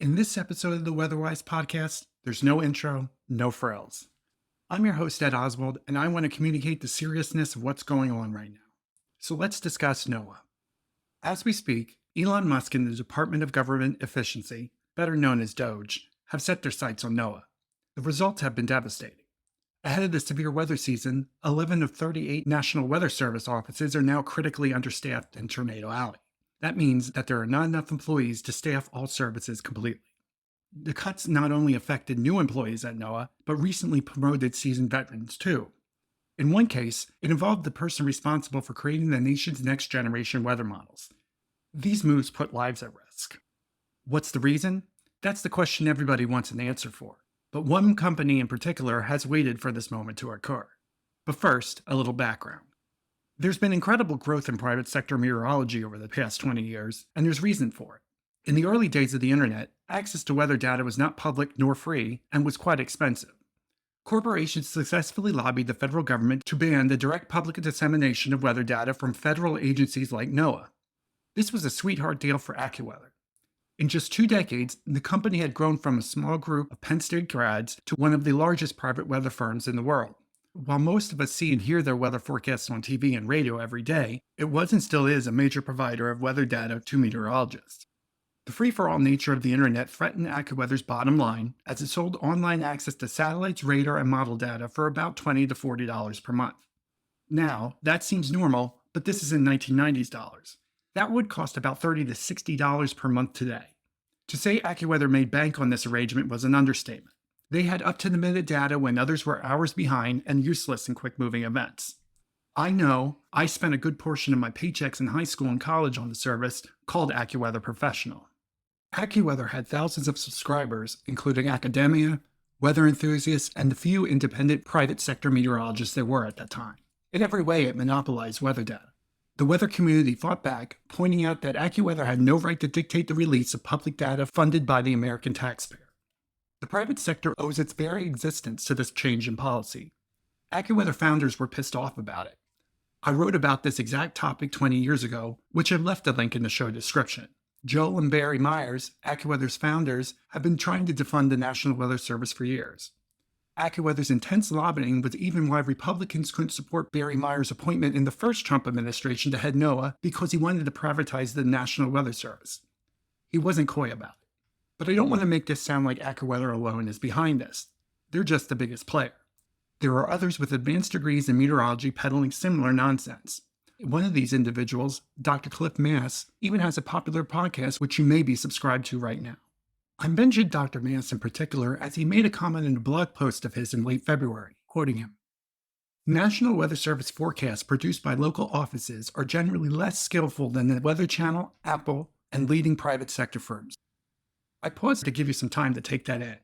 In this episode of the Weatherwise podcast, there's no intro, no frills. I'm your host, Ed Oswald, and I want to communicate the seriousness of what's going on right now. So let's discuss NOAA. As we speak, Elon Musk and the Department of Government Efficiency, better known as DOGE, have set their sights on NOAA. The results have been devastating. Ahead of the severe weather season, 11 of 38 National Weather Service offices are now critically understaffed in Tornado Alley. That means that there are not enough employees to staff all services completely. The cuts not only affected new employees at NOAA, but recently promoted seasoned veterans too. In one case, it involved the person responsible for creating the nation's next generation weather models. These moves put lives at risk. What's the reason? That's the question everybody wants an answer for. But one company in particular has waited for this moment to occur. But first, a little background. There's been incredible growth in private sector meteorology over the past 20 years, and there's reason for it. In the early days of the internet, access to weather data was not public nor free and was quite expensive. Corporations successfully lobbied the federal government to ban the direct public dissemination of weather data from federal agencies like NOAA. This was a sweetheart deal for AccuWeather. In just 2 decades, the company had grown from a small group of Penn State grads to one of the largest private weather firms in the world. While most of us see and hear their weather forecasts on TV and radio every day, it was and still is a major provider of weather data to meteorologists. The free-for-all nature of the internet threatened AccuWeather's bottom line as it sold online access to satellites, radar, and model data for about $20 to $40 per month. Now, that seems normal, but this is in 1990s dollars. That would cost about $30 to $60 per month today. To say AccuWeather made bank on this arrangement was an understatement. They had up-to-the-minute data when others were hours behind and useless in quick-moving events. I know I spent a good portion of my paychecks in high school and college on the service called AccuWeather Professional. AccuWeather had thousands of subscribers, including academia, weather enthusiasts, and the few independent private sector meteorologists there were at that time. In every way, it monopolized weather data. The weather community fought back, pointing out that AccuWeather had no right to dictate the release of public data funded by the American taxpayer. The private sector owes its very existence to this change in policy. AccuWeather founders were pissed off about it. I wrote about this exact topic 20 years ago, which I've left a link in the show description. Joel and Barry Myers, AccuWeather's founders, have been trying to defund the National Weather Service for years. AccuWeather's intense lobbying was even why Republicans couldn't support Barry Myers' appointment in the first Trump administration to head NOAA because he wanted to privatize the National Weather Service. He wasn't coy about it. But I don't want to make this sound like AccuWeather alone is behind this. They're just the biggest player. There are others with advanced degrees in meteorology peddling similar nonsense. One of these individuals, Dr. Cliff Mass, even has a popular podcast which you may be subscribed to right now. I mentioned Dr. Mass in particular as he made a comment in a blog post of his in late February, quoting him. National Weather Service forecasts produced by local offices are generally less skillful than the Weather Channel, Apple, and leading private sector firms. I paused to give you some time to take that in.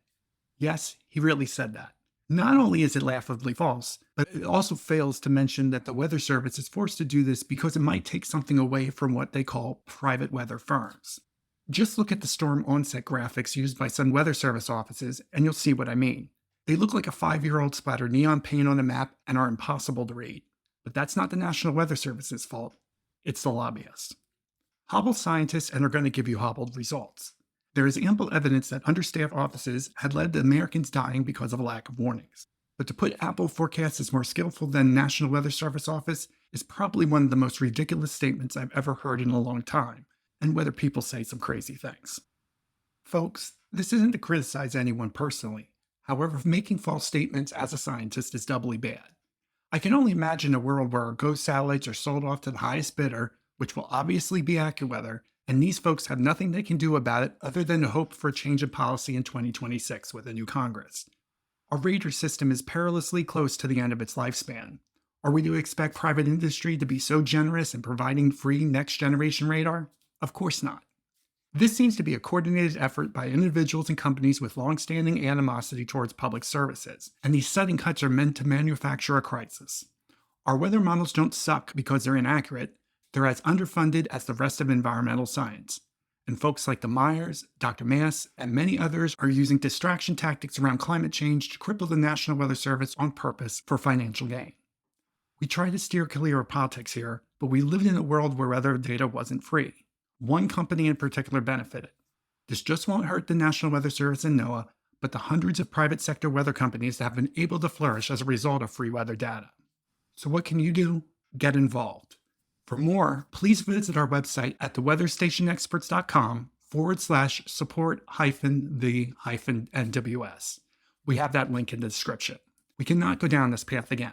Yes, he really said that. Not only is it laughably false, but it also fails to mention that the Weather Service is forced to do this because it might take something away from what they call private weather firms. Just look at the storm onset graphics used by some Weather Service offices, and you'll see what I mean. They look like a 5-year-old splattered neon paint on a map and are impossible to read. But that's not the National Weather Service's fault. It's the lobbyists. Hobble scientists and are going to give you hobbled results. There is ample evidence that understaffed offices had led to Americans dying because of a lack of warnings. But to put Apple forecasts as more skillful than National Weather Service office is probably one of the most ridiculous statements I've ever heard in a long time, and whether people say some crazy things. Folks, this isn't to criticize anyone personally. However, making false statements as a scientist is doubly bad. I can only imagine a world where our ghost satellites are sold off to the highest bidder, which will obviously be AccuWeather, and these folks have nothing they can do about it other than to hope for a change of policy in 2026 with a new Congress. Our radar system is perilously close to the end of its lifespan. Are we to expect private industry to be so generous in providing free next-generation radar? Of course not. This seems to be a coordinated effort by individuals and companies with long-standing animosity towards public services, and these sudden cuts are meant to manufacture a crisis. Our weather models don't suck because they're inaccurate. They're as underfunded as the rest of environmental science. And folks like the Myers, Dr. Mass, and many others are using distraction tactics around climate change to cripple the National Weather Service on purpose for financial gain. We try to steer clear of politics here, but we lived in a world where weather data wasn't free. One company in particular benefited. This just won't hurt the National Weather Service and NOAA, but the hundreds of private sector weather companies that have been able to flourish as a result of free weather data. So, what can you do? Get involved. For more, please visit our website at theweatherstationexperts.com/support-the-NWS. We have that link in the description. We cannot go down this path again.